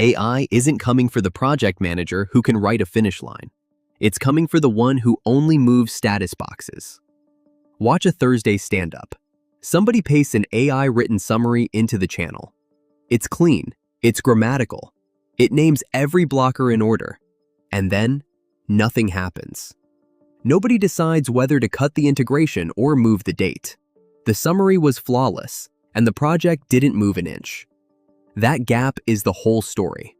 AI isn't coming for the project manager who can write a finish line. It's coming for the one who only moves status boxes. Watch a Thursday stand-up. Somebody pastes an AI-written summary into the channel. It's clean, it's grammatical, it names every blocker in order, and then nothing happens. Nobody decides whether to cut the integration or move the date. The summary was flawless, and the project didn't move an inch. That gap is the whole story.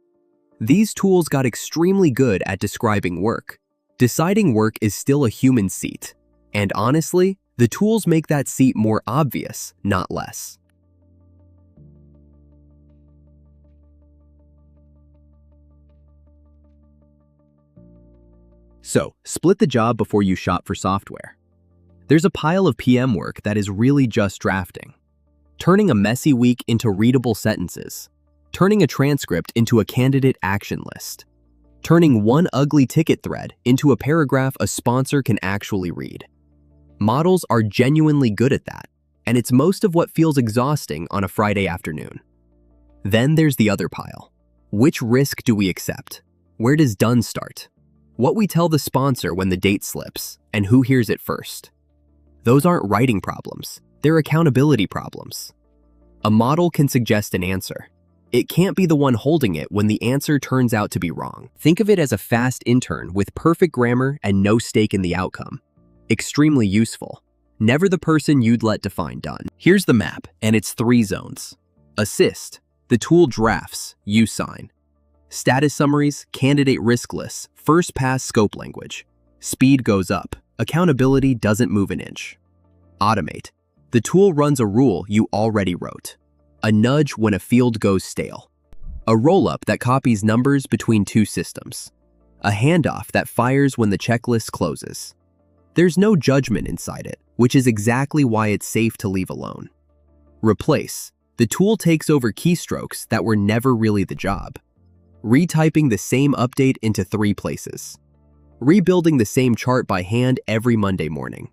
These tools got extremely good at describing work. Deciding work is still a human seat, and honestly, the tools make that seat more obvious, not less. So, split the job before you shop for software. There's a pile of PM work that is really just drafting. Turning a messy week into readable sentences. Turning a transcript into a candidate action list. Turning one ugly ticket thread into a paragraph a sponsor can actually read. Models are genuinely good at that, and it's most of what feels exhausting on a Friday afternoon. Then there's the other pile. Which risk do we accept? Where does done start? What we tell the sponsor when the date slips, and who hears it first. Those aren't writing problems, they're accountability problems. A model can suggest an answer. It can't be the one holding it when the answer turns out to be wrong. Think of it as a fast intern with perfect grammar and no stake in the outcome. Extremely useful. Never the person you'd let define done. Here's the map, and it's 3 zones. Assist. The tool drafts, you sign. Status summaries, candidate risk lists, first pass scope language. Speed goes up. Accountability doesn't move an inch. Automate. The tool runs a rule you already wrote. A nudge when a field goes stale. A roll-up that copies numbers between 2 systems. A handoff that fires when the checklist closes. There's no judgment inside it, which is exactly why it's safe to leave alone. Replace. The tool takes over keystrokes that were never really the job. Retyping the same update into 3 places. Rebuilding the same chart by hand every Monday morning.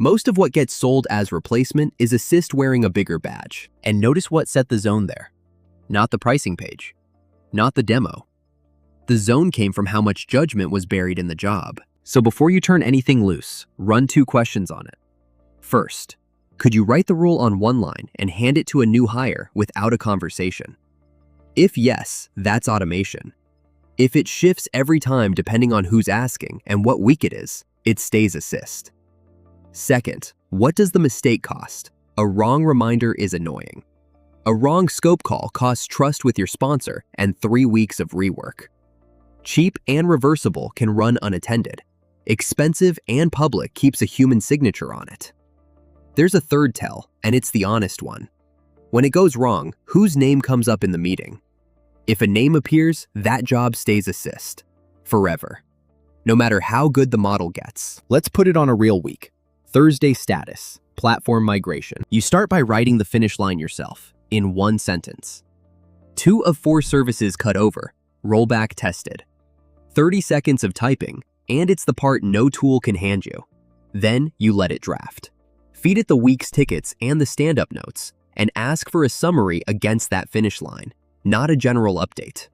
Most of what gets sold as replacement is assist wearing a bigger badge. And notice what set the zone there. Not the pricing page. Not the demo. The zone came from how much judgment was buried in the job. So before you turn anything loose, run 2 questions on it. First, could you write the rule on one line and hand it to a new hire without a conversation? If yes, that's automation. If it shifts every time depending on who's asking and what week it is, it stays assist. Second, what does the mistake cost? A wrong reminder is annoying. A wrong scope call costs trust with your sponsor and 3 weeks of rework. Cheap and reversible can run unattended. Expensive and public keeps a human signature on it. There's a third tell, and it's the honest one. When it goes wrong, whose name comes up in the meeting? If a name appears, that job stays assist. Forever. No matter how good the model gets. Let's put it on a real week. Thursday status, platform migration. You start by writing the finish line yourself, in 1 sentence. 2 of 4 services cut over, rollback tested. 30 seconds of typing, and it's the part no tool can hand you. Then you let it draft. Feed it the week's tickets and the stand-up notes, and ask for a summary against that finish line, not a general update.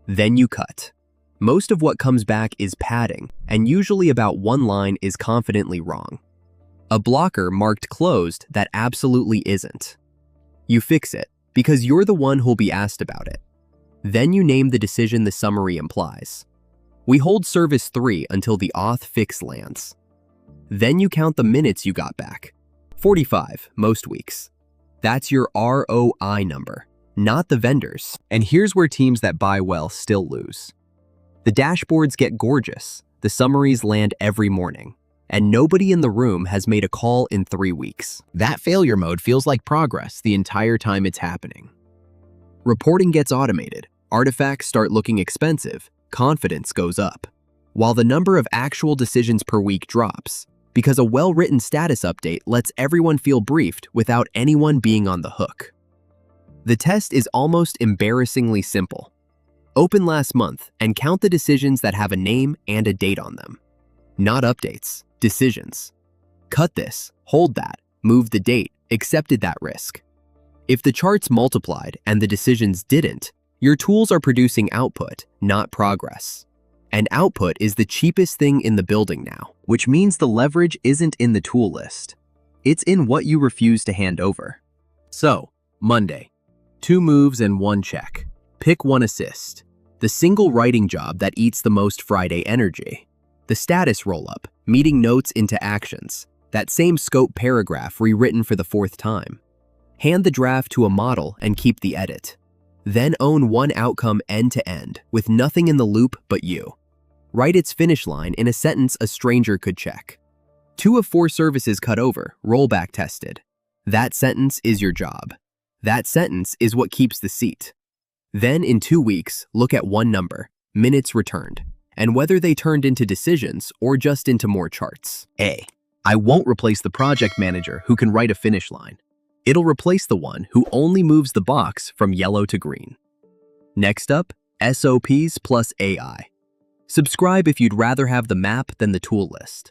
Then you cut. Most of what comes back is padding, and usually about 1 line is confidently wrong. A blocker marked closed that absolutely isn't. You fix it, because you're the one who'll be asked about it. Then you name the decision the summary implies. We hold service 3 until the auth fix lands. Then you count the minutes you got back. 45, most weeks. That's your ROI number, not the vendors. And here's where teams that buy well still lose. The dashboards get gorgeous, the summaries land every morning, and nobody in the room has made a call in 3 weeks. That failure mode feels like progress the entire time it's happening. Reporting gets automated, artifacts start looking expensive, confidence goes up, while the number of actual decisions per week drops, because a well-written status update lets everyone feel briefed without anyone being on the hook. The test is almost embarrassingly simple. Open last month and count the decisions that have a name and a date on them. Not updates, decisions. Cut this, hold that, move the date, accepted that risk. If the charts multiplied and the decisions didn't, Your tools are producing output, not progress. And output is the cheapest thing in the building now, which means the leverage isn't in the tool list. It's in what you refuse to hand over. So, Monday, 2 moves and 1 check. Pick 1 assist. The single writing job that eats the most Friday energy. The status roll-up, meeting notes into actions. That same scope paragraph rewritten for the 4th time. Hand the draft to a model and keep the edit. Then own 1 outcome end-to-end, with nothing in the loop but you. Write its finish line in a sentence a stranger could check. 2 of 4 services cut over, rollback tested. That sentence is your job. That sentence is what keeps the seat. Then in 2 weeks, look at 1 number, minutes returned, and whether they turned into decisions or just into more charts. A. I won't replace the project manager who can write a finish line. It'll replace the one who only moves the box from yellow to green. Next up, SOPs plus AI. Subscribe if you'd rather have the map than the tool list.